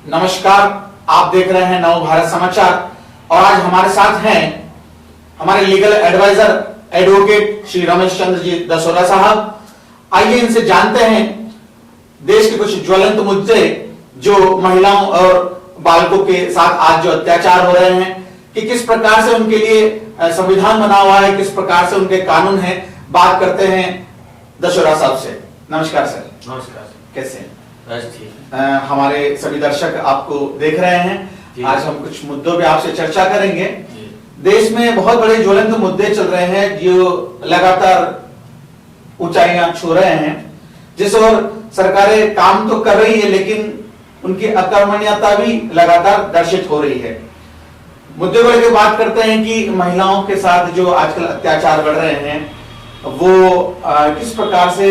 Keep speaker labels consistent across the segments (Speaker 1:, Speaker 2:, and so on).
Speaker 1: नमस्कार, आप देख रहे हैं नव भारत समाचार और आज हमारे साथ हैं हमारे legal adviser advocate Shri Ramesh Chandra ji Dasora साहब। आइए इनसे जानते हैं देश के कुछ ज्वलंत मुद्दे जो महिलाओं और बालकों के साथ आज जो अत्याचार हो रहे हैं कि किस प्रकार से उनके लिए संविधान बना हुआ है, किस प्रकार से उनके कानून है। बात करते हैं दसोरा साहब से। नमस्कार सर।
Speaker 2: नमस्कार।
Speaker 1: कैसे हैं?
Speaker 2: बस ठीक।
Speaker 1: हमारे सभी दर्शक आपको देख रहे हैं। आज हम कुछ मुद्दों पे आपसे चर्चा करेंगे। देश में बहुत बड़े ज्वलंत मुद्दे चल रहे हैं जो लगातार ऊंचाइयां छू रहे हैं, जिस ओर सरकारें काम तो कर रही है लेकिन उनकी अकर्मण्यता भी लगातार दर्शित हो रही है। मुद्दे को लेकर बात करते हैं कि महिलाओं के साथ जो आजकल अत्याचार बढ़ रहे हैं वो किस प्रकार से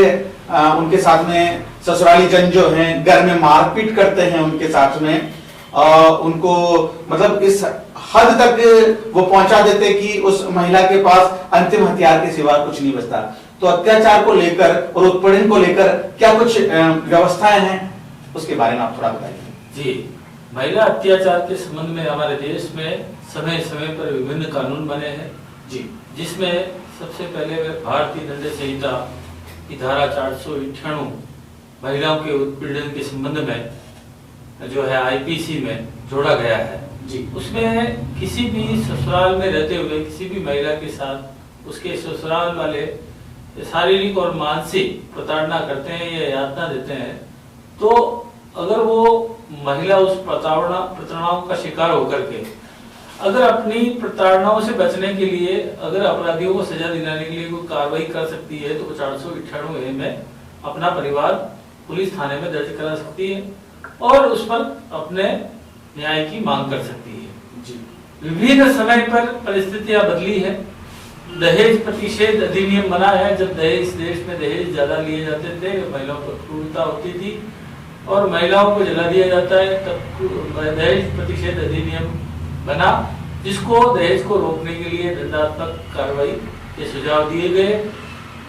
Speaker 1: उनके साथ में ससुराली जन जो हैं घर में मारपीट करते हैं, उनके साथ में उनको मतलब इस हद तक वो पहुंचा देते कि उस महिला के पास अंतिम हथियार के सिवा कुछ नहीं बचता। तो अत्याचार को लेकर और उत्पीड़न को लेकर क्या कुछ व्यवस्थाएं हैं, उसके बारे में आप थोड़ा बताइए।
Speaker 2: जी, महिला अत्याचार के संबंध में हमारे देश में समय समय पर विभिन्न कानून बने हैं जी, जिसमें सबसे पहले भारतीय दंड संहिता की धारा 498 महिलाओं के उत्पीड़न के संबंध में जो है आईपीसी में जोड़ा गया है जी। उसमें किसी भी ससुराल में रहते हुए किसी भी महिला के साथ उसके ससुराल वाले शारीरिक और मानसिक प्रताड़ना करते हैं या यातना देते हैं, तो अगर वो महिला उस प्रताड़नाओं का शिकार होकर के अगर अपनी प्रताड़नाओं से बचने के लिए अगर अपराधियों को सजा दिलाने के लिए कोई कार्रवाई कर सकती है तो 498 में अपना परिवार पुलिस थाने में दर्ज करा सकती है और उस पर अपने न्याय की मांग कर सकती है जी। विभिन्न समय पर परिस्थितियां बदली है। दहेज प्रतिषेध अधिनियम बना है। जब दहेज देश में दहेज ज्यादा लिए जाते थे, महिलाओं पर क्रूरता होती थी और महिलाओं को जला दिया जाता है, तब दहेज प्रतिषेध अधिनियम बना, जिसको दहेज को रोकने के लिए दंडात्मक कार्रवाई के सुझाव दिए गए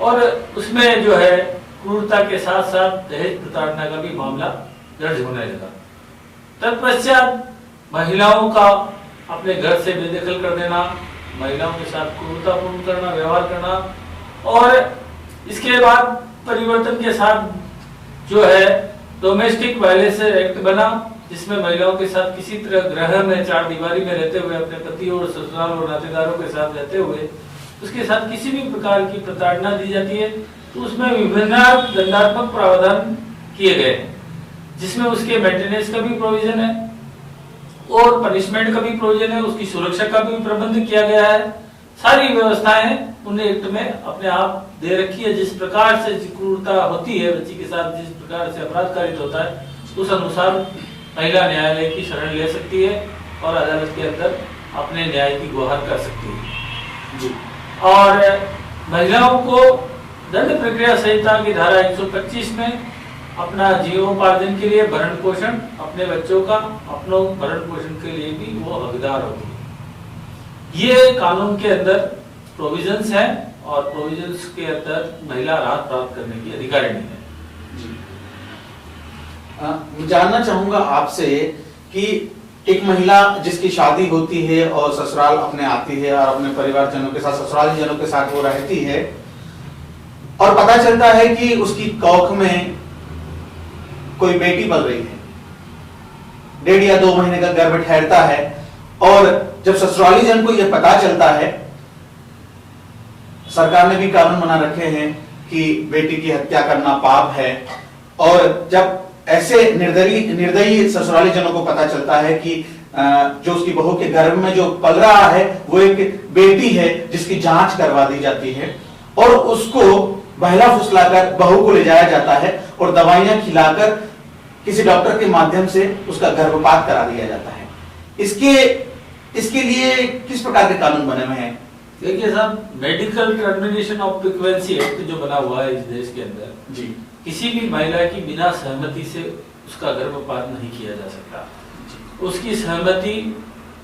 Speaker 2: और उसमें जो है क्रूरता के साथ साथ दहेज प्रताड़ना का भी मामला दर्ज होने लगा। तत्पश्चात महिलाओं का अपने घर से बेदखल कर देना, महिलाओं के साथ क्रूरतापूर्ण करना, व्यवहार करना और इसके बाद परिवर्तन के साथ जो है डोमेस्टिक वायलेंस एक्ट बना, जिसमें महिलाओं के साथ किसी तरह गृह में चार दीवारी में रहते हुए अपने पति और ससुराल और नातेदारों के साथ रहते हुए उसके साथ किसी भी प्रकार की प्रताड़ना दी जाती है, तो उसमें विभिन्न दंडात्मक प्रावधान किए गए हैं, जिसमें उसके मेंटेनेंस का भी प्रोविजन है और पनिशमेंट का भी प्रोविजन है, उसकी सुरक्षा का भी प्रबंध किया गया है। सारी व्यवस्थाएं उन्हें एक्ट में अपने आप दे रखी है। जिस प्रकार से क्रूरता होती है बच्ची के साथ, जिस प्रकार से अपराध कारित होता है, उस अनुसार महिला न्यायालय की शरण ले सकती है और अदालत के अंदर अपने न्याय की गुहार कर सकती है जी। और महिलाओं को दंड प्रक्रिया संहिता की धारा 125 में अपना जीवनोपार्जन के लिए भरण पोषण, अपने बच्चों का अपनों भरण पोषण के लिए भी वो हकदार होती है। ये कानून के अंदर प्रोविजंस हैं और प्रोविजंस के अंदर महिला राहत प्राप्त करने की अधिकारिणी है जी।
Speaker 1: मैं जानना चाहूंगा आपसे कि एक महिला जिसकी शादी होती है और ससुराल अपने आती है और अपने परिवारजनों के साथ, ससुराली जनों के साथ वो रहती है और पता चलता है कि उसकी कोख में कोई बेटी पल रही है, 1.5 या 2 महीने का गर्भ ठहरता है और जब ससुराली जन को यह पता चलता है, सरकार ने भी कानून बना रखे हैं कि बेटी की हत्या करना पाप है, और जब ऐसे निर्दयी ससुराली जनों को पता चलता है कि जो उसकी बहू के गर्भ में जो पल रहा है वो एक बेटी है, जिसकी जांच करवा दी जाती है और उसको बहला फुसलाकर बहू को ले जाया जाता है और दवाइयां खिलाकर किसी डॉक्टर के माध्यम से उसका गर्भपात करा दिया जाता है। इसके लिए किस प्रकार के कानून बने हुए हैं?
Speaker 2: देखिए साहब, medical termination of pregnancy act जो बना हुआ है इस देश के अंदर जी, किसी भी महिला की बिना सहमति से उसका गर्भपात नहीं किया जा सकता। उसकी सहमति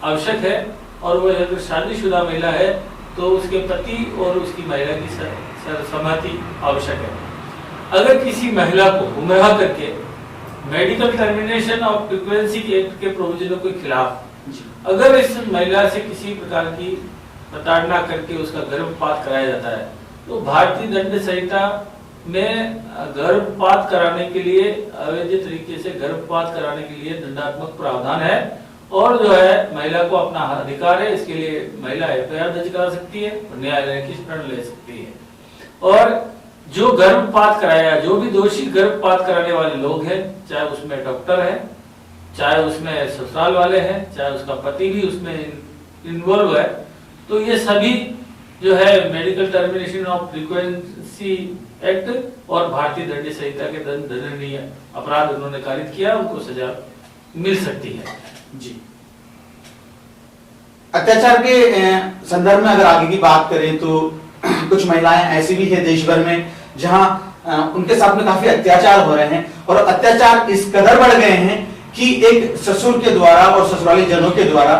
Speaker 2: आवश्यक है और वो अगर शादीशुदा महिला है तो उसके पति और उसकी महिला की सहमति आवश्यक है। अगर किसी महिला को गुमराह करके medical termination of frequency act के प्रोविजनों के खिलाफ अगर इस महिला से किसी प्रकार की प्रताड़ना करके उसका गर्भपात कराया जाता है तो भारतीय दंड संहिता में गर्भपात कराने के लिए, अवैध तरीके से गर्भपात कराने के लिए दंडात्मक प्रावधान है और जो है महिला को अपना अधिकार है, इसके लिए महिला एफआईआर दर्ज करा सकती है और न्यायालय की शरण ले सकती है। और जो गर्भपात कराया, जो भी दोषी गर्भपात कराने वाले लोग हैं, चाहे उसमें डॉक्टर है, चाहे उसमें ससुराल वाले हैं, चाहे उसका पति भी उसमें इन्वॉल्व है, तो ये सभी जो है medical termination of frequency act और भारतीय दंड संहिता के दंडनीय अपराध उन्होंने कारित किया, उनको सजा मिल सकती है। जी।
Speaker 1: अत्याचार के संदर्भ में अगर आगे की बात करें तो कुछ महिलाएं ऐसी भी है देश भर में जहां उनके साथ में काफी अत्याचार हो रहे हैं और अत्याचार इस कदर बढ़ गए हैं कि एक ससुर के द्वारा और ससुराली जनों के द्वारा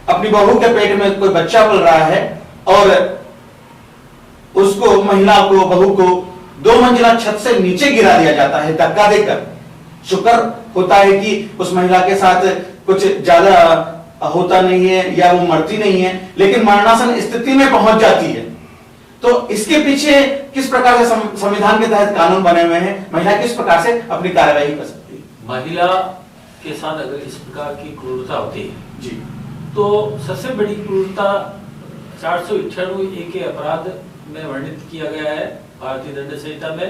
Speaker 1: अपनी बहू के पेट में कोई बच्चा पल रहा है और उसको, महिला को, बहू को 2 मंजिला छत से नीचे गिरा दिया जाता है धक्का देकर। शुक्र होता है कि उस महिला के साथ कुछ ज्यादा होता नहीं है या वो मरती नहीं है, लेकिन मरणासन स्थिति में पहुंच जाती है। तो इसके पीछे किस प्रकार से संविधान के तहत कानून बने हुए हैं, महिला किस प्रकार से अपनी कार्यवाही कर सकती है?
Speaker 2: महिला के साथ अगर इस प्रकार की क्रूरता होती है
Speaker 1: जी,
Speaker 2: तो सबसे बड़ी क्रूरता 498 के अपराध में वर्णित किया गया है भारतीय दंड संहिता में,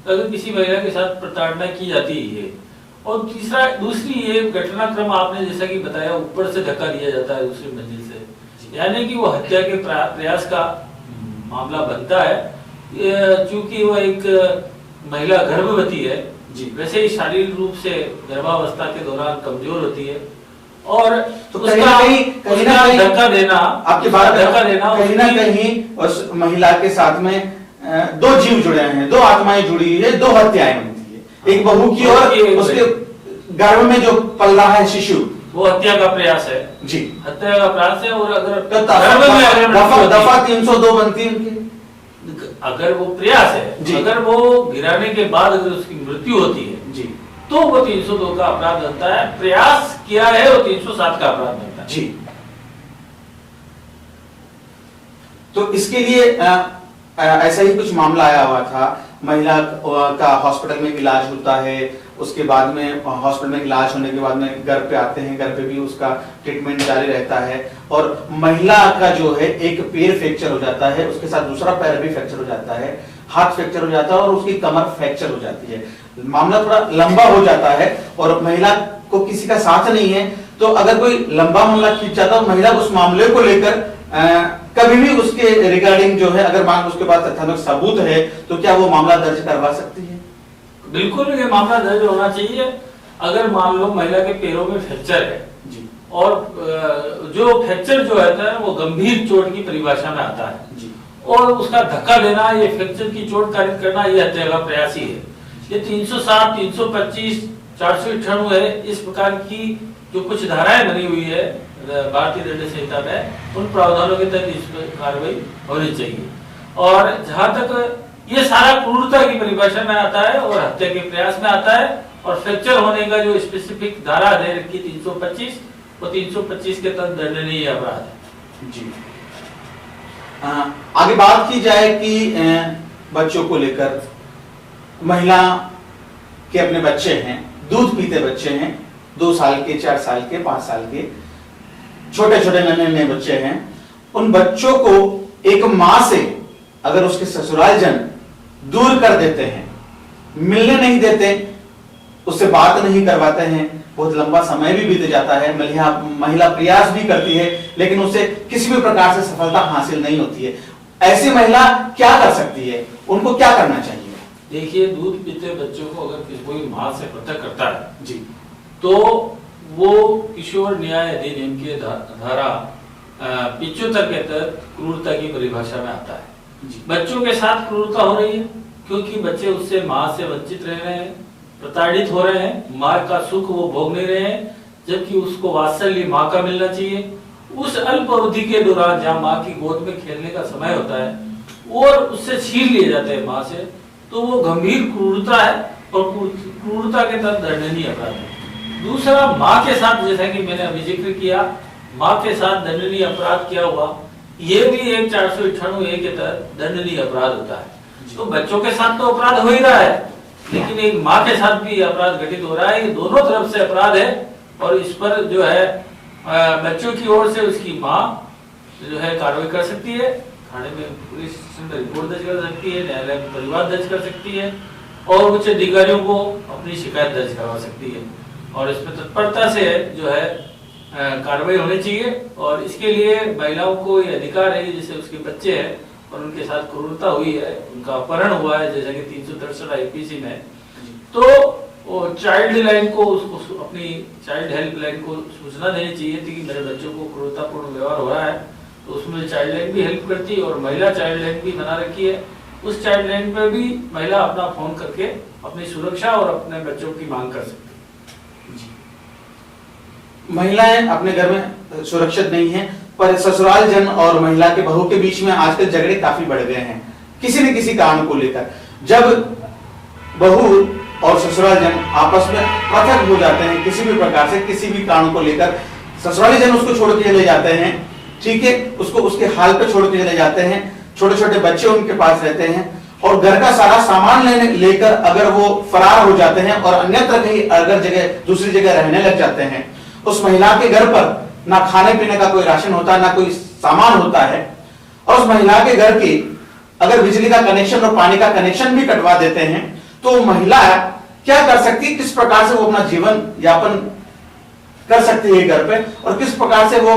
Speaker 2: अगर किसी महिला के साथ प्रताड़ना की जाती है। और दूसरी ये घटनाक्रम आपने जैसा कि बताया, ऊपर से धक्का दिया जाता है दूसरी मंजिल से, यानी कि वो हत्या के प्रयास का मामला बनता है। चूंकि वो एक महिला गर्भवती है जी, वैसे ही शारीरिक रूप से गर्भावस्था के दौरान कमजोर होती है और
Speaker 1: तो कहीं ना कहीं
Speaker 2: धक्का देना,
Speaker 1: आपकी बात धक्का देना कहीं ना कहीं उस महिला के साथ में 2 जीव जुड़े हैं, 2 आत्माएं जुड़ी है, 2 हत्याएं बनती है, एक बहू की और उसके गर्भ में जो पल रहा है शिशु,
Speaker 2: वो हत्या का प्रयास है
Speaker 1: जी,
Speaker 2: हत्या का प्रयास है। और अगर
Speaker 1: दफा 302 बनती है उनकी,
Speaker 2: अगर वो प्रयास है, अगर वो गिराने के बाद अगर उसकी मृत्यु होती है जी, तो वो 302 का अपराध बनता है। प्रयास किया है वो 307 का अपराध बनता है
Speaker 1: जी। तो इसके लिए ऐसा ही कुछ मामला आया हुआ था, महिला का हॉस्पिटल में इलाज होता है, उसके बाद में हॉस्पिटल में इलाज होने के बाद में घर पे आते हैं, घर पे भी उसका ट्रीटमेंट जारी रहता है और महिला का जो है एक पैर फ्रैक्चर हो जाता है, उसके साथ दूसरा पैर भी फ्रैक्चर हो जाता है, हाथ फ्रैक्चर हो जाता है और उसकी कमर फ्रैक्चर हो जाती है। मामला थोड़ा लंबा हो जाता है और महिला को किसी का साथ नहीं है, तो अगर कोई लंबा मामला खींच जाता है, महिला उस मामले को लेकर कभी भी उसके रिगार्डिंग जो है, अगर मान उसके पास तथ्यात्मक सबूत है, तो क्या वो मामला दर्ज करवा सकती है?
Speaker 2: बिल्कुल ये मामला दर्ज होना चाहिए। अगर मान लो महिला के पैरों में फ्रैक्चर है
Speaker 1: जी,
Speaker 2: और जो फ्रैक्चर जो है वो गंभीर चोट की परिभाषा में आता है
Speaker 1: जी,
Speaker 2: और उसका धक्का देना, ये फ्रैक्चर की चोट कारित करना, ये हत्या का प्रयास ही है। ये 307, 325, 498 है, इस प्रकार की जो कुछ धाराएं बनी हुई है भारतीय दंड संहिता में, उन प्रावधानों के तहत इस पर कार्रवाई होनी चाहिए। और जहां तक ये सारा क्रूरता की परिभाषा में आता है और हत्या के प्रयास में आता है, और फ्रैक्चर होने का जो स्पेसिफिक धारा दे रखी 325, वो 325 के तहत दंडनीय अपराध है
Speaker 1: जी। आगे बात की जाए कि बच्चों को लेकर, महिला के अपने बच्चे हैं, दूध पीते बच्चे हैं, 2 साल के, 4 साल के, 5 साल के, छोटे छोटे नन्हे बच्चे हैं, उन बच्चों को एक मां से अगर उसके ससुराल जन दूर कर देते हैं, मिलने नहीं देते, उससे बात नहीं करवाते हैं, बहुत लंबा समय भी बीत जाता है, महिला प्रयास भी करती है लेकिन उसे किसी भी प्रकार से सफलता हासिल नहीं होती है, ऐसी महिला क्या कर सकती है, उनको क्या करना चाहिए?
Speaker 2: देखिए, दूध पीते बच्चों को अगर कोई मां से पृथक करता है
Speaker 1: जी,
Speaker 2: तो वो किशोर न्याय अधिनियम के धारा 75 के तहत क्रूरता की परिभाषा में आता है। बच्चों के साथ क्रूरता हो रही है क्योंकि बच्चे उससे मां से वंचित रह रहे हैं, प्रताड़ित हो रहे हैं, मां का सुख वो भोग नहीं रहे हैं, जबकि उसको वात्सल्य मां का मिलना चाहिए। उस अल्प अवधि के दौरान जहां मां की गोद में खेलने का समय होता है और उससे छीन लिए जाते हैं मां से, तो वो गंभीर क्रूरता है और क्रूरता के तहत दंडनीय अपराध है। दूसरा, माँ के साथ, जैसा कि मैंने अभी जिक्र किया, माँ के साथ दंडनीय अपराध क्या हुआ, ये भी एक 498 के तहत दंडनीय अपराध होता है। तो बच्चों के साथ तो अपराध हो ही रहा है, लेकिन एक माँ के साथ भी अपराध घटित हो रहा है। ये दोनों तरफ से अपराध है और इस पर जो है बच्चों की ओर से उसकी माँ जो है कार्रवाई कर सकती है, थाने में पुलिस स्टेशन में रिपोर्ट दर्ज कर सकती है, न्यायालय में परिवाद दर्ज कर सकती है और उच्च अधिकारियों को अपनी शिकायत दर्ज करवा सकती है। और इसमें तत्परता से जो है कार्रवाई होनी चाहिए। और इसके लिए महिलाओं को ये अधिकार है कि जैसे उसके बच्चे हैं और उनके साथ क्रूरता हुई है, उनका अपहरण हुआ है, जैसा कि 363 आईपीसी में, तो वो चाइल्ड लाइन को उसको अपनी चाइल्ड हेल्प लाइन को सूचना देनी चाहिए थी कि मेरे बच्चों को क्रूरतापूर्ण व्यवहार हो रहा है। तो उसमें चाइल्ड लाइन भी हेल्प करती है और महिला चाइल्ड लाइन भी बना रखी है। उस चाइल्ड लाइन पर भी महिला अपना फोन करके अपनी सुरक्षा और अपने बच्चों की मांग कर सकती है।
Speaker 1: महिलाएं अपने घर में सुरक्षित नहीं है, पर ससुराल जन और महिला के बहू के बीच में आजकल झगड़े काफी बढ़ गए हैं किसी न किसी कारण को लेकर। जब बहू और ससुराल जन आपस में पृथक हो जाते हैं किसी भी प्रकार से, किसी भी कारण को लेकर, ससुराली जन उसको छोड़ के चले जाते हैं, ठीक है, उसको उसके हाल पे छोड़ के चले जाते हैं, छोटे छोटे बच्चे उनके पास रहते हैं और घर का सारा सामान लेकर अगर वो फरार हो जाते हैं और अन्यत्र कहीं अगर जगह दूसरी जगह रहने लग जाते हैं, उस महिला के घर पर ना खाने पीने का कोई राशन होता है, ना कोई सामान होता है। और उस महिला के घर की अगर बिजली का कनेक्शन और पानी का कनेक्शन भी कटवा देते हैं तो महिला क्या कर सकती है, किस प्रकार से वो अपना जीवन यापन कर सकती है घर पे, और किस प्रकार से वो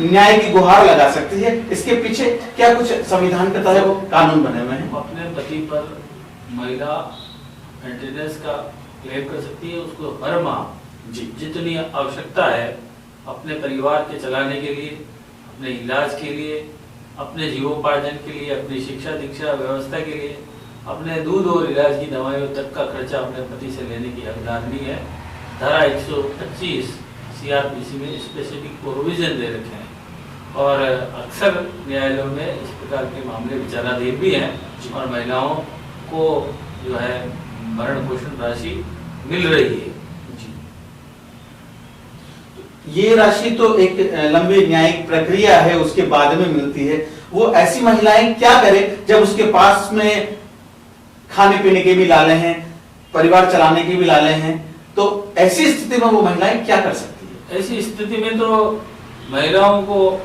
Speaker 1: न्याय की गुहार लगा सकती है। इसके पीछे क्या कुछ संविधान के तहत वो कानून बने हुए हैं।
Speaker 2: अपने पति पर महिला मेंटेनेंस का क्लेम कर सकती है। उसको हर माह जितनी आवश्यकता है अपने परिवार के चलाने के लिए, अपने इलाज के लिए, अपने जीवोपार्जन के लिए, अपनी शिक्षा दीक्षा व्यवस्था के लिए, अपने दूध और इलाज की दवाइयों तक का खर्चा अपने पति से लेने की हकदारनी है। धारा 125 सीआरपीसी में स्पेसिफिक प्रोविजन दे रखे हैं और अक्सर न्यायालयों में इस प्रकार के मामले विचाराधीन भी हैं और महिलाओं को जो है भरण पोषण राशि मिल रही है।
Speaker 1: ये राशि तो एक लंबी न्यायिक प्रक्रिया है, उसके बाद में मिलती है। वो ऐसी महिलाएं क्या करें जब उसके पास में खाने पीने के भी लाले हैं, परिवार चलाने के भी लाले हैं, तो ऐसी स्थिति में वो महिलाएं क्या कर सकती है?
Speaker 2: ऐसी स्थिति में तो महिलाओं को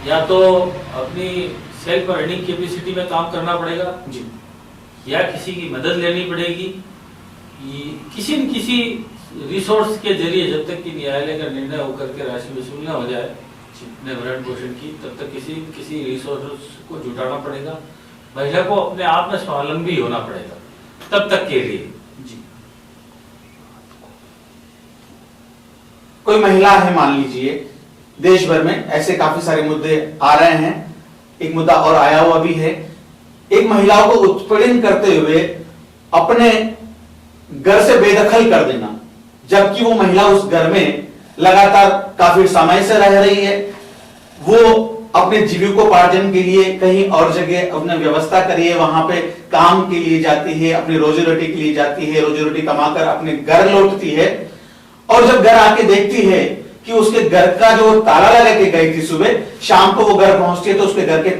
Speaker 2: या तो अपनी सेल्फ अर्निंग कैपेसिटी में काम करना पड़ेगा
Speaker 1: जी,
Speaker 2: या किसी की मदद लेनी पड़ेगी, किसी न किसी रिसोर्स के जरिए, जब तक कि न्यायालय का निर्णय होकर के राशि वसूल न हो जाए अपने भरण पोषण की, तब तक किसी रिसोर्स को जुटाना पड़ेगा। महिला को अपने आप में स्वावलंबी होना पड़ेगा तब तक के लिए जी।
Speaker 1: कोई महिला है, मान लीजिए देश भर में ऐसे काफी सारे मुद्दे आ रहे हैं, एक मुद्दा और आया हुआ भी है, एक महिलाओं को उत्पीड़न करते हुए अपने घर से बेदखल कर देना, जबकि वो महिला उस घर में लगातार काफी समय से रह रही है, वो अपने जीविकोपार्जन के लिए कहीं और जगह अपने व्यवस्था करिए, वहां पे काम के लिए जाती है, अपनी रोजी रोटी के लिए जाती है, रोजी रोटी कमाकर अपने घर लौटती है और जब घर आके देखती है कि उसके घर का जो ताला लगा के गई थी सुबह, शाम को वो घर पहुंचती है तो उसके घर के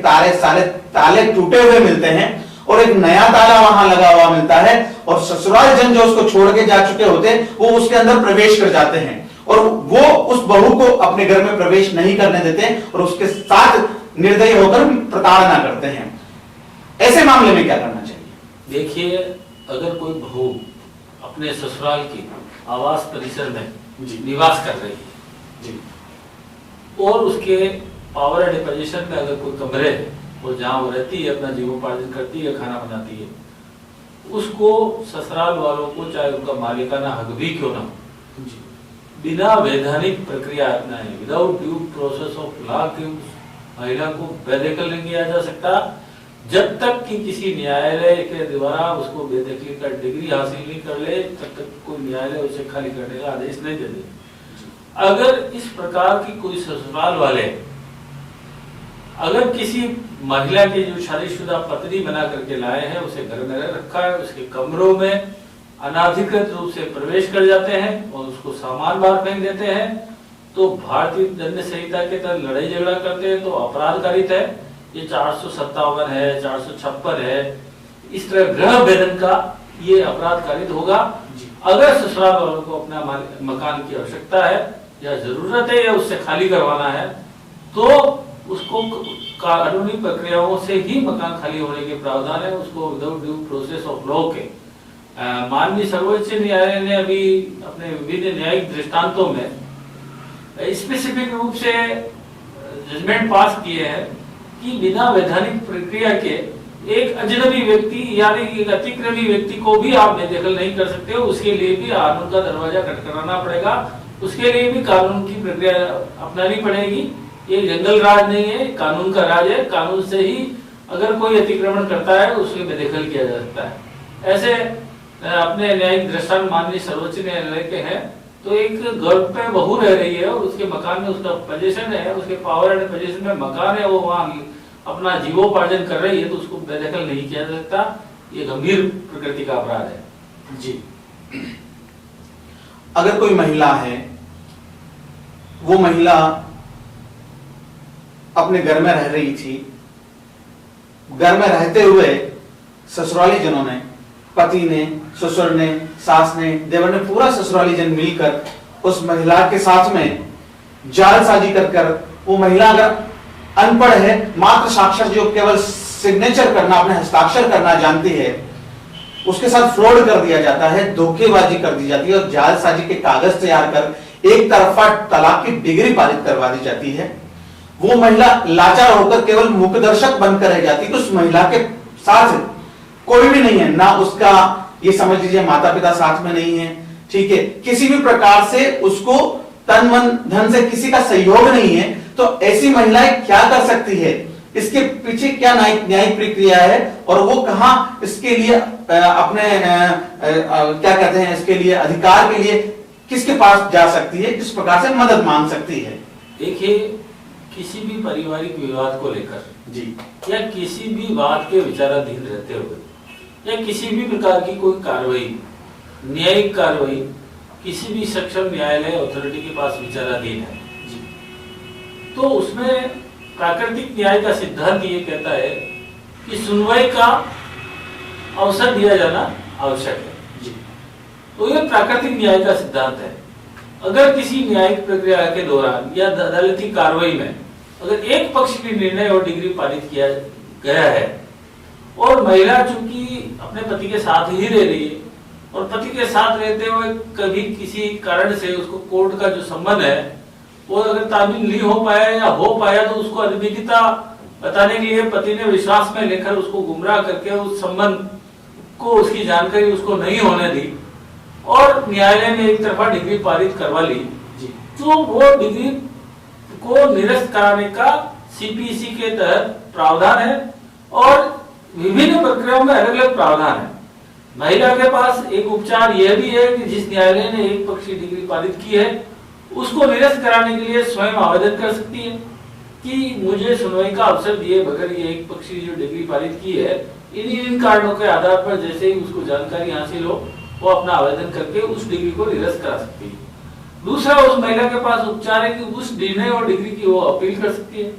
Speaker 1: सारे ताले टूटे हुए मिलते हैं और एक नया ताला वहां लगा हुआ मिलता है और ससुराल जन जो उसको छोड़ के जा चुके होते हैं वो उसके अंदर प्रवेश कर जाते हैं और वो उस बहू को अपने घर में प्रवेश नहीं करने देते हैं और उसके साथ निर्दयी होकर प्रताड़ना करते हैं। ऐसे मामले में क्या करना चाहिए?
Speaker 2: देखिए, अगर कोई बहू अपने ससुराल की आवास परिसर में निवास कर रही है
Speaker 1: जी,
Speaker 2: और उसके पावर एंड पोजीशन में अगर कोई कमरे है वो जहाँ वो रहती है, अपना जीवोपार्जन करती है, खाना बनाती है, उसको ससुराल वालों को, चाहे उनका मालिकाना हक भी क्यों ना हो, बिना वैधानिक प्रक्रिया अपनाए, without due process of law, महिला को बेदखल नहीं किया जा सकता जब तक कि किसी न्यायालय के द्वारा उसको बेदखली का डिग्री हासिल नहीं कर ले, तब तक कोई न्यायालय उसे खाली करने का आदेश नहीं दे दे। अगर इस प्रकार की कोई ससुराल वाले अगर किसी महिला की जो शादीशुदा पत्नी बना करके लाए हैं, उसे घर में रखा है, उसके कमरों में अनाधिकृत रूप से प्रवेश कर जाते हैं और उसको सामान बाहर फेंक देते हैं तो भारतीय दंड संहिता के तहत लड़ाई झगड़ा करते हैं तो अपराध कारित है। ये 457 है, 456 है, इस तरह गृह भेदन का ये अपराध कारित होगा। अगर ससुराल वालों को अपना मकान की आवश्यकता है या जरूरत है या उससे खाली करवाना है तो उसको कानूनी प्रक्रियाओं से ही मकान खाली होने के प्रावधान है। उसको without due process of law के माननीय सर्वोच्च न्यायालय ने अभी अपने विभिन्न न्यायिक दृष्टांतों में स्पेसिफिक रूप से जजमेंट पास किए हैं कि बिना वैधानिक प्रक्रिया के एक अजनबी व्यक्ति यानी एक अतिक्रमी व्यक्ति को भी आप बेदखल नहीं कर सकते हो। उसके लिए भी कानून का दरवाजा खटखटाना पड़ेगा, उसके लिए भी कानून की प्रक्रिया अपनानी पड़ेगी। ये जंगल राज नहीं है, कानून का राज है। कानून से ही अगर कोई अतिक्रमण करता है उसके बेदखल किया जा सकता है। ऐसे अपने न्यायिक दृष्टांत माननीय सर्वोच्च न्यायालय के हैं तो एक घर पे बहू रह रही है और उसके मकान में उसका पोजीशन है, उसके पावर एंड पोजीशन में मकान है, वो वहाँ अपना जीवोपार्जन कर रही है तो उसको बेदखल नहीं किया जा सकता। ये गंभीर प्रकृति का अपराध है। जी,
Speaker 1: अगर कोई महिला है, वो महिला अपने घर में रह रही थी, घर में रहते हुए ससुराली जनों ने, पति ने, ससुर ने, सास ने, देवर ने, पूरा ससुराली जन मिलकर उस महिला के साथ में जालसाजी कर वो महिला अगर अनपढ़ है, मात्र साक्षर जो केवल सिग्नेचर करना, अपने हस्ताक्षर करना जानती है, उसके साथ फ्रॉड कर दिया जाता है, धोखेबाजी कर दी जाती है और जालसाजी के कागज तैयार कर एक तरफा तलाक की डिग्री पारित करवा दी जाती है। वो महिला लाचार होकर केवल मुखदर्शक बनकर रह जाती है। उस महिला के साथ कोई भी नहीं है, ना उसका ये समझ लीजिए माता पिता साथ में नहीं है, ठीक है, किसी भी प्रकार से उसको तन मन धन से किसी का सहयोग नहीं है, तो ऐसी महिलाएं क्या कर सकती है, इसके पीछे क्या न्यायिक प्रक्रिया है और वो कहां इसके लिए अपने क्या कहते हैं, इसके लिए अधिकार के लिए किसके पास जा सकती है, किस प्रकार से मदद मांग सकती है।
Speaker 2: देखिए, किसी भी पारिवारिक विवाद को लेकर
Speaker 1: जी
Speaker 2: या किसी भी बात के विचाराधीन रहते हुए या किसी भी प्रकार की कोई कार्रवाई, न्यायिक कार्रवाई किसी भी सक्षम न्यायालय अथॉरिटी के पास विचाराधीन है जी, तो उसमें प्राकृतिक न्याय का सिद्धांत ये कहता है कि सुनवाई का अवसर दिया जाना आवश्यक है जी। तो ये प्राकृतिक न्याय का सिद्धांत है। अगर किसी न्यायिक प्रक्रिया के दौरान या अदालती कार्रवाई में अगर एक पक्ष की निर्णय और डिग्री पारित किया गया है और महिला चूंकि अपने पति के साथ ही रह रही है और पति के साथ रहते हुए कभी किसी कारण से उसको कोर्ट का जो संबंध है वो अगर तामील नहीं हो पाया या हो पाया तो उसको अनियमितता बताने के लिए पति ने विश्वास में लेकर उसको गुमराह करके उस संबंध को, उसकी जानकारी उसको नहीं होने दी और न्यायालय ने एक तरफा डिग्री पारित करवा ली जी, तो वो डिग्री को निरस्त कराने का सीपीसी के तहत प्रावधान है और विभिन्न प्रक्रियाओं में अलग अलग प्रावधान है। महिला के पास एक उपचार यह भी है कि जिस न्यायालय ने एक पक्षी डिग्री पारित की है उसको निरस्त कराने के लिए स्वयं आवेदन कर सकती है कि मुझे सुनवाई का अवसर दिए बगैर ये एक पक्षी जो डिग्री पारित की है इन कारणों के आधार पर जैसे ही उसको जानकारी हासिल हो वो अपना आवेदन करके उस डिग्री को निरस्त करा सकती है। दूसरा, उस महिला के पास उपचार है कि उस निर्णय और डिग्री की वो अपील कर सकती है।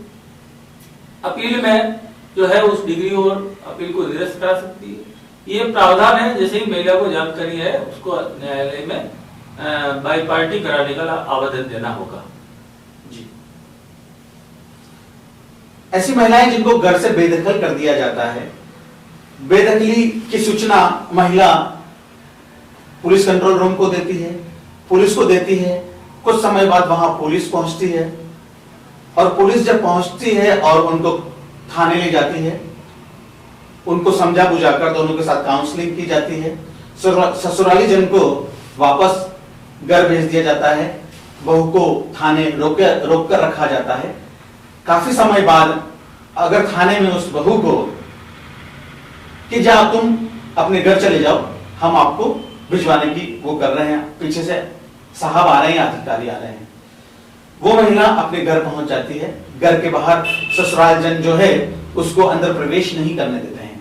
Speaker 2: अपील में जो है उस डिग्री और अपील को निरस्त करा सकती है। ये प्रावधान है, जैसे ही महिला को जानकारी है उसको न्यायालय में बाई पार्टी कराने का आवेदन देना होगा जी।
Speaker 1: ऐसी महिलाएं जिनको घर से बेदखल कर दिया जाता है, बेदखली की सूचना महिला पुलिस कंट्रोल रूम को देती है, पुलिस को देती है, कुछ समय बाद वहां पुलिस पहुंचती है और पुलिस जब पहुंचती है और उनको थाने ले जाती है, उनको समझा बुझाकर दोनों के साथ काउंसलिंग की जाती है, ससुराली जन को वापस घर भेज दिया जाता है, बहू को थाने रोक कर रखा जाता है। काफी समय बाद अगर थाने में उस बहू को कि जा तुम अपने घर चले जाओ, हम आपको भिजवाने की वो कर रहे हैं, पीछे से साहब आ रहे हैं, अधिकारी आ रहे हैं, वो महिला अपने घर पहुंच जाती है। घर के बाहर ससुराल जन जो है उसको अंदर प्रवेश नहीं करने देते हैं।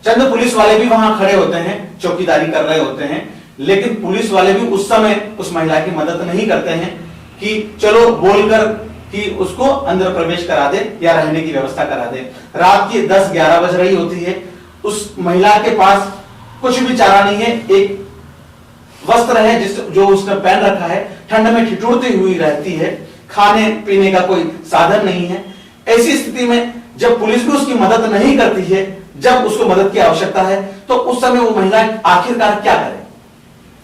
Speaker 1: चंद पुलिस वाले भी वहां खड़े होते हैं, चौकीदारी कर रहे होते हैं, लेकिन पुलिस वाले भी उस समय उस महिला की मदद नहीं करते हैं कि चलो बोलकर कि उसको अंदर प्रवेश करा दे या रहने की व्यवस्था करा दे। रात की 10-11 बज रही होती है, उस महिला के पास कुछ भी चारा नहीं है, एक वस्त्र है जो उसने पहन रखा है, ठंड में ठिठुरती हुई रहती है, खाने पीने का कोई साधन नहीं है। ऐसी स्थिति में जब पुलिस भी उसकी मदद नहीं करती है, जब उसको मदद की आवश्यकता है, तो उस समय वो महिला आखिरकार क्या करे?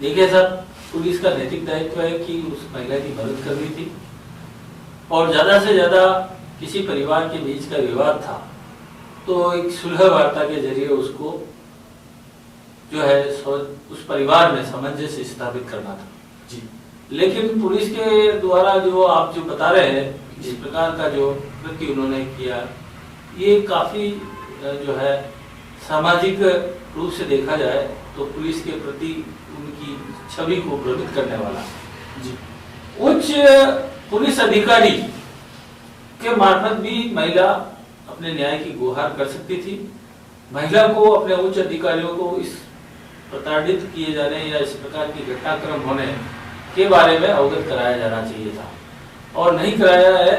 Speaker 2: देखिए सर, पुलिस का नैतिक दायित्व है कि उस महिला की मदद करनी थी, और ज्यादा से ज्यादा किसी परिवार के बीच का विवाद था तो एक सुलह वार्ता के जरिए उसको जो है उस परिवार में सामंजस्य स्थापित करना था जी। लेकिन पुलिस के द्वारा जो आप जो बता रहे हैं, जिस प्रकार का जो कृत्य उन्होंने किया, ये काफी जो है सामाजिक रूप से देखा जाए तो पुलिस के प्रति उनकी छवि को प्रभावित करने वाला जी। उच्च पुलिस अधिकारी के मार्फत भी महिला अपने न्याय की गुहार कर सकती थी। महिला को अपने उच्च अधिकारियों को इस प्रताड़ित किए जाने या इस प्रकार की घटनाक्रम होने के बारे में अवगत कराया जाना चाहिए था, और नहीं कराया है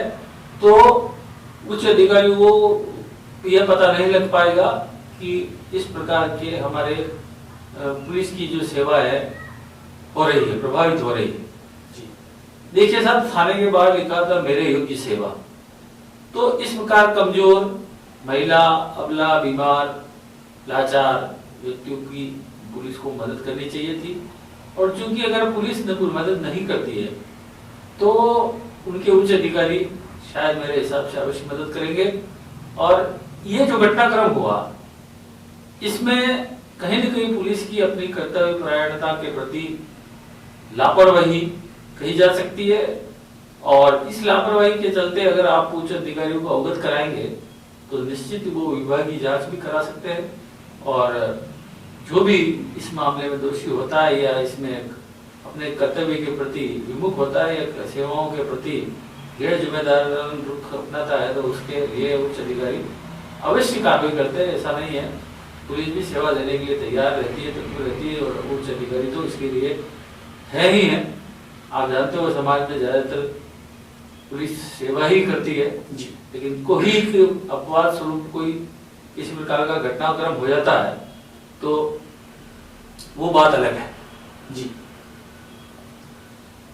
Speaker 2: तो उच्च अधिकारियों को यह पता नहीं लग पाएगा कि इस प्रकार के हमारे पुलिस की जो सेवा है हो रही है, प्रभावित हो रही है जी। देखिए साहब, थाने के बाहर लिखा था मेरे योग्य सेवा, तो इस प्रकार कमजोर महिला, अबला, बीमार, लाचार व्यक्तियों की पुलिस को मदद करनी चाहिए थी। और चूंकि अगर पुलिस मदद नहीं करती है तो उनके उच्च अधिकारी शायद मेरे हिसाब से अवश्य मदद करेंगे। और ये जो घटनाक्रम हुआ, इसमें कहीं न कहीं पुलिस की अपनी कर्तव्य परायणता के प्रति लापरवाही कही जा सकती है, और इस लापरवाही के चलते अगर आप उच्च अधिकारियों को अवगत कराएंगे तो निश्चित वो विभागीय जांच भी करा सकते हैं, और जो भी इस मामले में दोषी होता है या इसमें अपने कर्तव्य के प्रति विमुख होता है या सेवाओं के प्रति गैर जिम्मेदार रुख अपनाता है, तो उसके लिए उच्च अधिकारी अवश्य कार्रवाई करते हैं। ऐसा नहीं है, पुलिस भी सेवा देने के लिए तैयार रहती है, तत्पर रहती है, और उच्च अधिकारी तो इसके लिए है ही है। आप जानते हो समाज में ज्यादातर पुलिस सेवा ही करती है जी, लेकिन कोई अपवाद स्वरूप कोई किसी प्रकार का घटनाक्रम हो जाता है तो वो बात अलग है जी।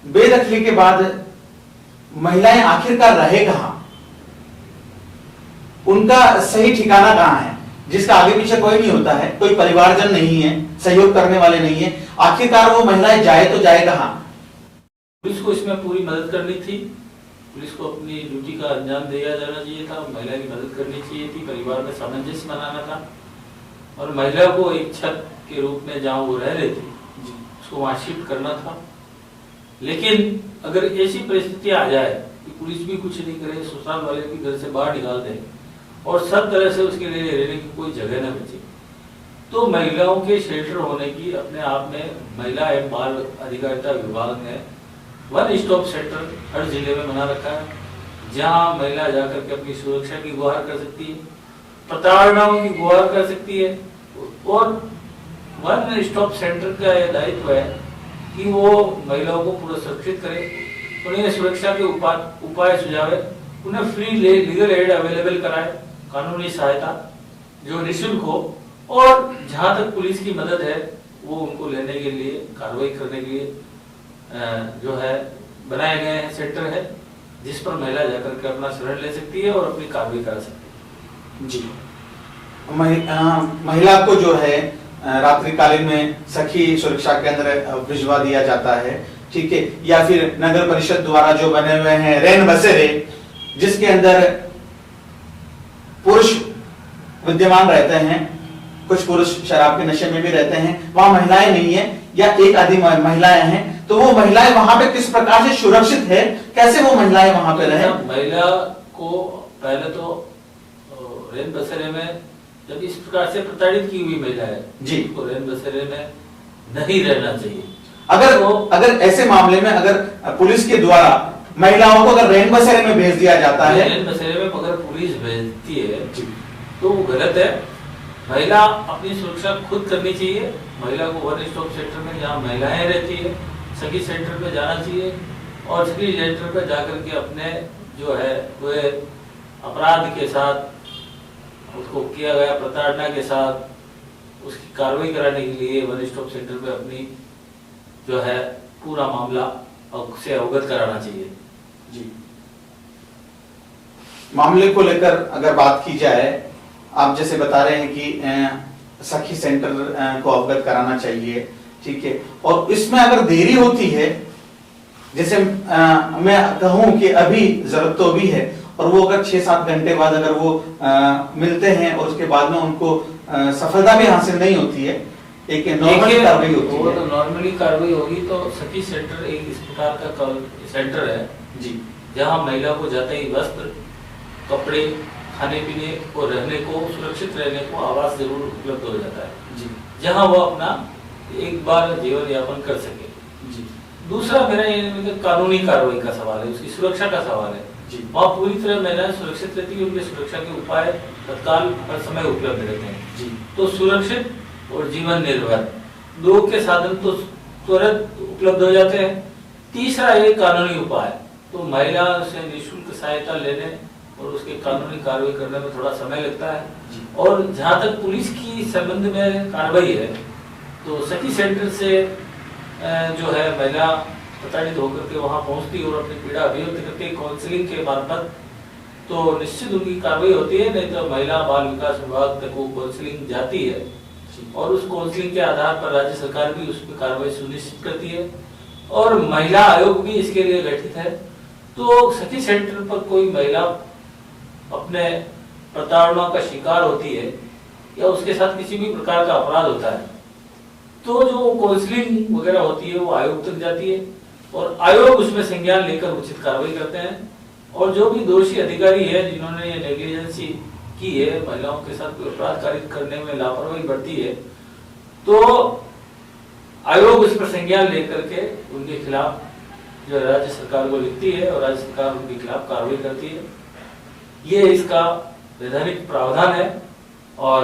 Speaker 1: बेदखली के बाद महिलाएं आखिरकार रहे कहां? उनका सही ठिकाना कहां है, जिसका आगे पीछे कोई नहीं होता है, कोई परिवारजन नहीं है, सहयोग करने वाले नहीं है। आखिरकार वो महिलाएं जाए तो जाए कहां?
Speaker 2: पुलिस को इसमें पूरी मदद करनी थी, पुलिस को अपनी ड्यूटी का अंजाम दिया जाना चाहिए था, महिला की मदद करनी चाहिए थी, परिवार में सामंजस्य बनाना था, और महिला को एक छत के रूप में जहां वो रह रही थी उसको वहां शिफ्ट करना था। लेकिन अगर ऐसी परिस्थिति आ जाए कि पुलिस भी कुछ नहीं करे, ससुराल वाले भी घर से बाहर निकाल दे और सब तरह से उसके लिए रहने की कोई जगह न बचे, तो महिलाओं के शेल्टर होने की अपने आप में महिला एवं बाल अधिकारिता विभाग ने वन स्टॉप सेंटर हर जिले में बना रखा है, जहां महिला जाकर के अपनी सुरक्षा की गुहार कर सकती है, प्रताड़नाओं की गुहार कर सकती है। और वन स्टॉप सेंटर का यह दायित्व है कि वो महिलाओं को पूरा सुरक्षित करे, उन्हें सुरक्षा के उपाय सुझावे, उन्हें फ्री लीगल एड अवेलेबल कराए, कानूनी सहायता जो निःशुल्क हो, और जहां तक पुलिस की मदद है वो उनको लेने के लिए, कार्रवाई करने के लिए जो है बनाए गए हैं सेंटर है, जिस पर महिला जाकर के अपना शरण ले सकती है और अपनी कार्रवाई करा सकती है
Speaker 1: जी। महिला को जो है रात्रिकालीन में सखी सुरक्षा केंद्र भिजवा दिया जाता है, ठीक है, या फिर नगर परिषद द्वारा जो बने हुए हैं रैन बसेरे, जिसके अंदर पुरुष विद्यमान रहते हैं, कुछ पुरुष शराब के नशे में भी रहते हैं, वहां महिलाएं नहीं है या एक आधी महिलाएं हैं, तो वो महिलाएं वहां पे किस प्रकार से सुरक्षित है, कैसे वो महिलाएं वहां पे रहे?
Speaker 2: महिला को पहले तो रैन बसेरे में जब इस प्रकार से प्रताड़ित की हुई महिला है जी, तो रैन बसेरे में नहीं रहना चाहिए।
Speaker 1: अगर ऐसे मामले में अगर पुलिस के द्वारा महिलाओं को अगर रैन बसेरे में भेज दिया जाता है,
Speaker 2: रैन बसेरे में अगर पुलिस भेजती है तो वो गलत है, महिला अपनी सुरक्षा खुद करनी चाहिए। महिला को वन स्टॉप सेंटर में जहाँ महिलाएं रहती है सखी सेंटर पे जाना चाहिए और सखी सेंटर पे जाकर के अपने जो है वह अपराध के साथ उसको किया गया प्रताड़ना के साथ उसकी कार्रवाई कराने के लिए वन स्टॉप सेंटर पे अपनी जो है पूरा मामला से अवगत कराना चाहिए।
Speaker 1: जी, मामले को लेकर अगर बात की जाए, आप जैसे बता रहे हैं कि सखी सेंटर को अवगत कराना चाहिए, ठीक है, और इसमें अगर देरी होती है, जैसे मैं कहूं कि अभी जरूरत तो भी है और वो अगर 6-7 घंटे बाद अगर वो मिलते हैं और उसके बाद में उनको सफलता भी हासिल नहीं होती है, एक नॉर्मली कार्रवाई होती है,
Speaker 2: तो नॉर्मली कार्रवाई होगी। तो सखी सेंटर एक इस प्रकार का सेंटर है
Speaker 1: जी,
Speaker 2: जहां महिला को जाते ही वस्त्र, कपड़े, खाने पीने और रहने को, सुरक्षित रहने को आवास जरूर उपलब्ध हो जाता है
Speaker 1: जी,
Speaker 2: जहां वो अपना एक बार जीवन यापन कर सके।
Speaker 1: जी,
Speaker 2: दूसरा मेरा ये कानूनी कार्रवाई का सवाल है, उसकी सुरक्षा का सवाल है
Speaker 1: जी,
Speaker 2: वहाँ पूरी तरह महिलाएं सुरक्षित रहती है, उनके सुरक्षा के उपाय तत्काल हर समय उपलब्ध रहते हैं
Speaker 1: जी,
Speaker 2: तो सुरक्षित और जीवन निर्भर दो के साधन तो तुरंत उपलब्ध हो जाते हैं। तीसरा ये कानूनी उपाय, तो महिला से निःशुल्क सहायता लेने और उसके कानूनी कार्रवाई करने में थोड़ा समय लगता है। और जहाँ तक पुलिस की संबंध में कार्रवाई है तो सखी सेंटर से जो है महिला प्रताड़ित होकर के वहाँ पहुँचती और अपनी पीड़ा अभिव्यक्त करके काउंसलिंग के मार्फत तो निश्चित उनकी कार्रवाई होती है, नहीं तो महिला बाल विकास विभाग तक वो काउंसलिंग जाती है और उस काउंसलिंग के आधार पर राज्य सरकार भी उस पर कार्रवाई सुनिश्चित करती है और महिला आयोग भी इसके लिए गठित है। तो सखी सेंटर पर कोई महिला अपने प्रताड़ना का शिकार होती है या उसके साथ किसी भी प्रकार का अपराध होता है तो जो काउंसलिंग वगैरह होती है वो आयोग तक जाती है और आयोग उसमें संज्ञान लेकर उचित कार्रवाई करते हैं और जो भी दोषी अधिकारी है जिन्होंने ये नेग्लिजेंसी की है, महिलाओं के साथ कोई अपराध कारित करने में लापरवाही बरती है, तो आयोग उस पर संज्ञान लेकर के उनके खिलाफ जो राज्य सरकार को लिखती है और राज्य सरकार उनके खिलाफ कार्रवाई करती है। ये इसका वैधानिक प्रावधान है और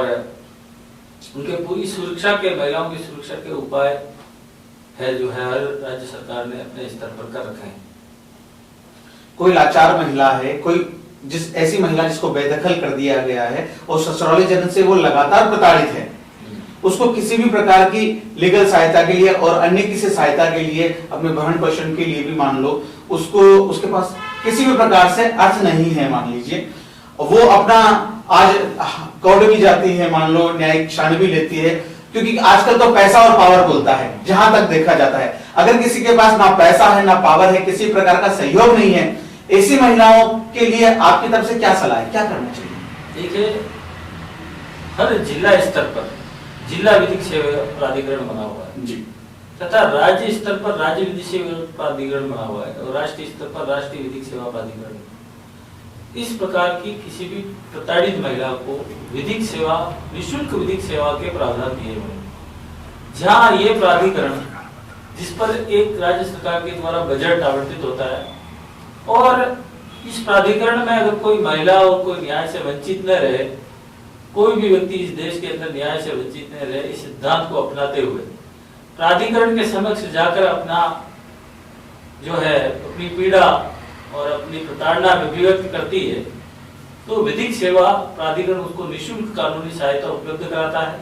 Speaker 2: उनके पूरी सुरक्षा के, महिलाओं की सुरक्षा के उपाय है जो है हर राज्य सरकार ने अपने स्तर पर कर रखे हैं।
Speaker 1: कोई लाचार महिला है, कोई ऐसी महिला जिसको बेदखल कर दिया गया है और ससुराली जन से वो लगातार प्रताड़ित है, उसको किसी भी प्रकार की लीगल सहायता के लिए और अन्य किसी सहायता के लिए, अपने भरण पोषण के लिए भी मान लो, उसको उसके पास किसी भी प्रकार से अर्थ नहीं है, मान लीजिए वो अपना आज कोर्ट भी जाती है, मान लो न्यायिक क्षण भी लेती है, क्योंकि आजकल तो पैसा और पावर बोलता है जहां तक देखा जाता है। अगर किसी के पास ना पैसा है ना पावर है, किसी प्रकार का सहयोग नहीं है, ऐसी महिलाओं के लिए आपकी तरफ से क्या सलाह है, क्या करना चाहिए?
Speaker 2: देखिए, हर जिला स्तर पर जिला विधिक सेवा प्राधिकरण बना हुआ है
Speaker 1: जी,
Speaker 2: तथा राज्य स्तर पर राज्य विधिक सेवा प्राधिकरण बना हुआ है और राष्ट्रीय स्तर पर राष्ट्रीय विधिक सेवा प्राधिकरण। इस प्रकार की किसी भी प्रताड़ित महिला को विधिक सेवा, निःशुल्क विधिक सेवा के प्रावधान दिए हुए हैं। जहाँ ये प्राधिकरण, जिस पर एक राज्य सरकार के द्वारा बजट आवंटित होता है और इस प्राधिकरण में अगर कोई महिला और कोई न्याय से वंचित न रहे, कोई भी व्यक्ति इस देश के अंदर न्याय से वंचित न रहे, इस सिद्धांत को अपनाते हुए प्राधिकरण के समक्ष जाकर अपना जो है अपनी पीड़ा और अपनी प्रताड़ना अभिव्यक्त करती है तो विधिक सेवा प्राधिकरण उसको निःशुल्क कानूनी सहायता उपलब्ध कराता है,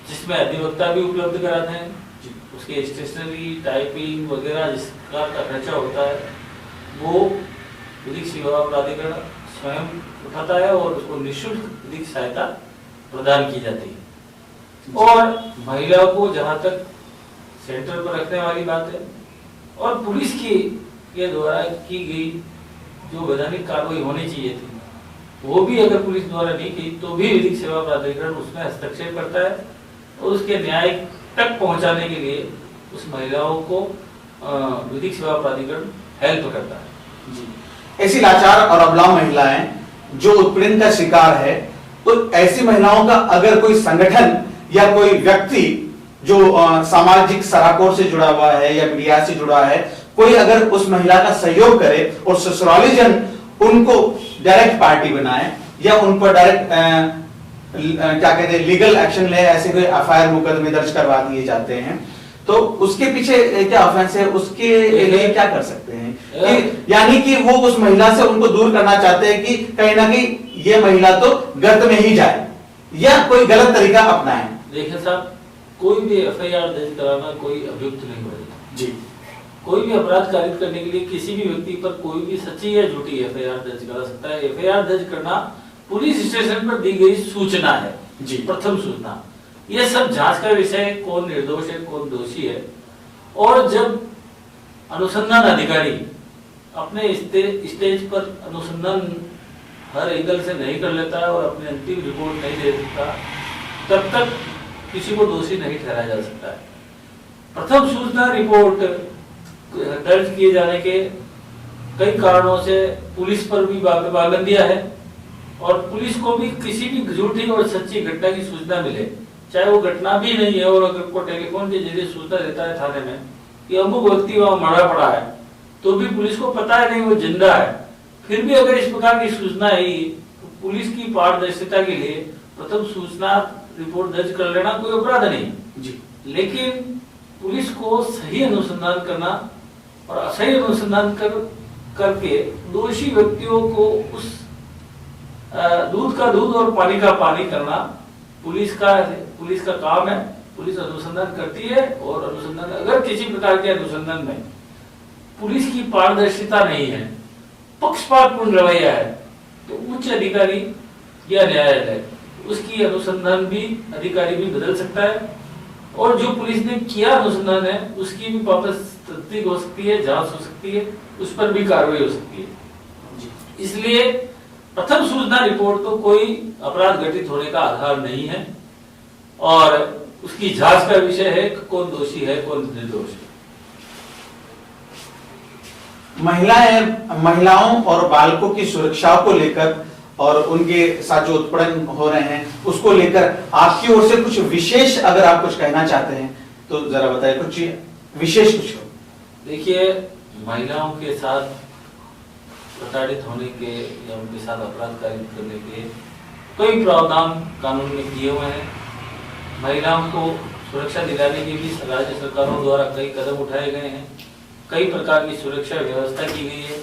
Speaker 2: जिसमें अधिवक्ता भी उपलब्ध कराते हैं, उसके स्टेशनरी, टाइपिंग वगैरह जिस प्रकार का खर्चा होता है वो विधिक सेवा प्राधिकरण स्वयं उठाता है और उसको निःशुल्क विधिक सहायता प्रदान की जाती है। और महिला को जहां तक सेंटर पर रखने वाली बात है और पुलिस की के द्वारा की गई जो वैधानिक कार्रवाई होनी चाहिए थी वो भी अगर पुलिस द्वारा नहीं की तो भी विधिक सेवा प्राधिकरण उसमें हस्तक्षेप करता है और उसके न्याय तक पहुंचाने के लिए उस महिलाओं को विधिक सेवा प्राधिकरण हेल्प करता है।
Speaker 1: जी, ऐसी लाचार और अबला महिलाएं जो उत्पीड़न का शिकार है, तो ऐसी महिलाओं का अगर कोई संगठन या कोई व्यक्ति जो सामाजिक सराकोर से जुड़ा हुआ है या मीडिया से जुड़ा है, कोई अगर उस महिला का सहयोग करे और ससुराली जन उनको डायरेक्ट पार्टी बनाए या उन पर डायरेक्ट क्या कहते हैं लीगल एक्शन ले, ऐसे कोई एफआईआर मुकदमे दर्ज करवा दिए जाते हैं, तो उसके पीछे क्या ऑफेंस है, उसके लिए क्या कर सकते हैं? यानी कि वो उस महिला से उनको दूर करना चाहते हैं कि कहीं ना कहीं ये महिला तो गर्त में ही जाए, या कोई गलत तरीका अपनाएं।
Speaker 2: देखिए साहब, कोई भी एफआईआर दर्ज कराना कोई अभियुक्त नहीं बनेगा
Speaker 1: जी।
Speaker 2: कोई भी अपराध कारित करने के लिए किसी भी व्यक्ति पर कोई भी सच्ची या झूठी एफआईआर दर्ज करा सकता है। एफआईआर दर्ज करना पुलिस स्टेशन पर दी गई सूचना है
Speaker 1: जी,
Speaker 2: प्रथम सूचना। ये सब जांच का विषय है, कौन निर्दोष है कौन दोषी है। और जब अनुसंधान अधिकारी अपने स्टेज पर अनुसंधान हर एंगल से नहीं कर लेता है और अपनी अंतिम रिपोर्ट नहीं दे सकता, तब तक किसी को दोषी नहीं ठहराया जा सकता है। प्रथम सूचना रिपोर्ट दर्ज किए जाने के कई कारणों से पुलिस पर भी पाबंदियां है, और पुलिस को भी किसी भी झूठी और सच्ची घटना की सूचना मिले, चाहे वो घटना भी नहीं है, और अगर कोई टेलीफोन के जरिए सूचना देता है थाने में कि अमुक व्यक्ति वहां मरा पड़ा है, तो भी पुलिस को पता है नहीं वो जिंदा है, फिर भी अगर इस प्रकार की सूचना आई तो पुलिस की पारदर्शिता के लिए प्रथम सूचना रिपोर्ट दर्ज कर लेना कोई अपराध नहीं
Speaker 1: जी।
Speaker 2: लेकिन पुलिस को सही अनुसंधान करना और असही अनुसंधान करके दोषी व्यक्तियों को उस दूध का दूध और पानी का पानी करना पुलिस का काम है। पुलिस अनुसंधान करती है, और अनुसंधान अगर किसी प्रकार के अनुसंधान में पुलिस की पारदर्शिता नहीं है, पक्षपातपूर्ण रवैया है, तो उच्च अधिकारी या न्यायालय उसकी अनुसंधान भी अधिकारी भी बदल सकता है, और जो पुलिस ने किया अनुसंधान है उसकी भी वापस तस्दीक हो सकती है, जांच हो सकती है, उस पर भी कार्रवाई हो सकती है। इसलिए प्रथम सूचना रिपोर्ट तो कोई अपराध घटित होने का आधार नहीं है, और उसकी जांच का विषय है कि कौन दोषी है कौन निर्दोष है।
Speaker 1: महिलाओं और बालकों की सुरक्षा को लेकर और उनके साथ जो उत्पीड़न हो रहे हैं उसको लेकर आपकी ओर से कुछ विशेष अगर आप कुछ कहना चाहते हैं तो जरा बताइए, कुछ विशेष कुछ हो।
Speaker 2: देखिए, महिलाओं के साथ प्रताड़ित होने के या उनके साथ अपराध कारित करने के कई प्रावधान कानून में किए हुए हैं। महिलाओं को सुरक्षा दिलाने के भी राज्य सरकारों द्वारा कई कदम उठाए गए हैं, कई प्रकार की सुरक्षा व्यवस्था की गई है।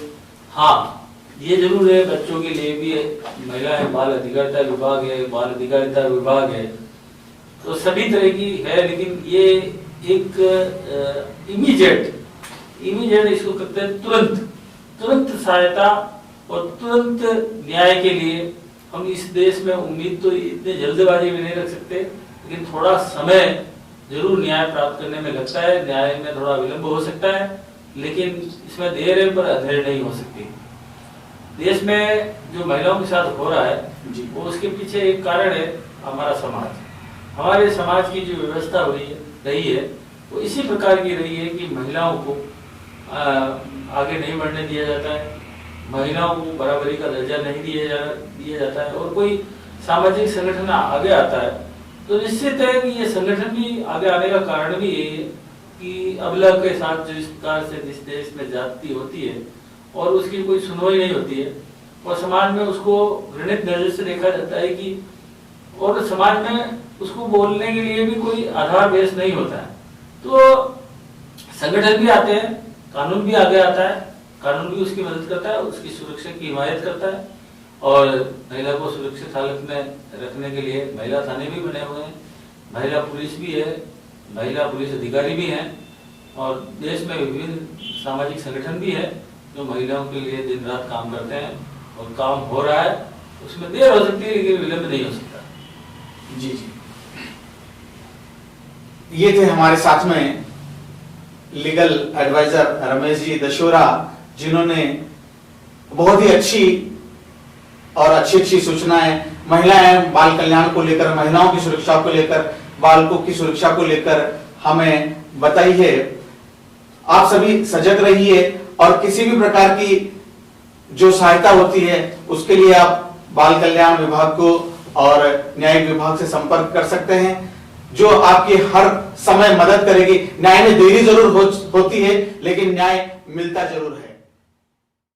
Speaker 2: हाँ, ये जरूर है, बच्चों के लिए भी है, महिला है, बाल अधिकारिता विभाग है, बाल अधिकारिता विभाग है, तो सभी तरह की है। लेकिन ये एक इमीडिएट इसको कहते हैं तुरंत सहायता और तुरंत न्याय के लिए हम इस देश में उम्मीद तो इतने जल्दबाजी में नहीं रख सकते, लेकिन थोड़ा समय जरूर न्याय प्राप्त करने में लगता है। न्याय में थोड़ा विलंब हो सकता है, लेकिन इसमें देर है पर अंधेर नहीं हो सकती। देश में जो महिलाओं के साथ हो रहा है वो उसके पीछे एक कारण है हमारा समाज। हमारे समाज की जो व्यवस्था रही है वो इसी प्रकार की रही है कि महिलाओं को आगे नहीं बढ़ने दिया जाता है, महिलाओं को बराबरी का दर्जा नहीं दिया जाता है, और कोई सामाजिक संगठन आगे आता है तो निश्चित है कि ये संगठन भी आगे आने का कारण भी यही है कि अबला के साथ जिस प्रकार से जिस देश में जाति होती है और उसकी कोई सुनवाई नहीं होती है, और समाज में उसको घृणित नजर से देखा जाता है कि, और समाज में उसको बोलने के लिए भी कोई आधार बेस नहीं होता है, तो संगठन भी आते हैं, कानून भी आगे आता है, कानून भी उसकी मदद करता है, उसकी सुरक्षा की हिमायत करता है, और महिला को सुरक्षित हालत में रखने के लिए महिला थाने भी बने हुए हैं, महिला पुलिस भी है, महिला पुलिस अधिकारी भी हैं, और देश में विभिन्न सामाजिक संगठन भी है जो महिलाओं के लिए दिन रात काम करते हैं, और काम हो रहा है। उसमें देर हो सकती है लेकिन विलंब नहीं हो सकता।
Speaker 1: जी जी, ये थे हमारे साथ में लीगल एडवाइजर रमेश जी दशोरा, जिन्होंने बहुत ही अच्छी सूचनाएं महिलाएं बाल कल्याण को लेकर, महिलाओं की सुरक्षा को लेकर, बालकों की सुरक्षा को लेकर हमें बताई है। आप सभी सजग रहिए, और किसी भी प्रकार की जो सहायता होती है उसके लिए आप बाल कल्याण विभाग को और न्यायिक विभाग से संपर्क कर सकते हैं, जो आपकी हर समय मदद करेगी। न्याय में देरी जरूर होती है, लेकिन न्याय मिलता जरूर है।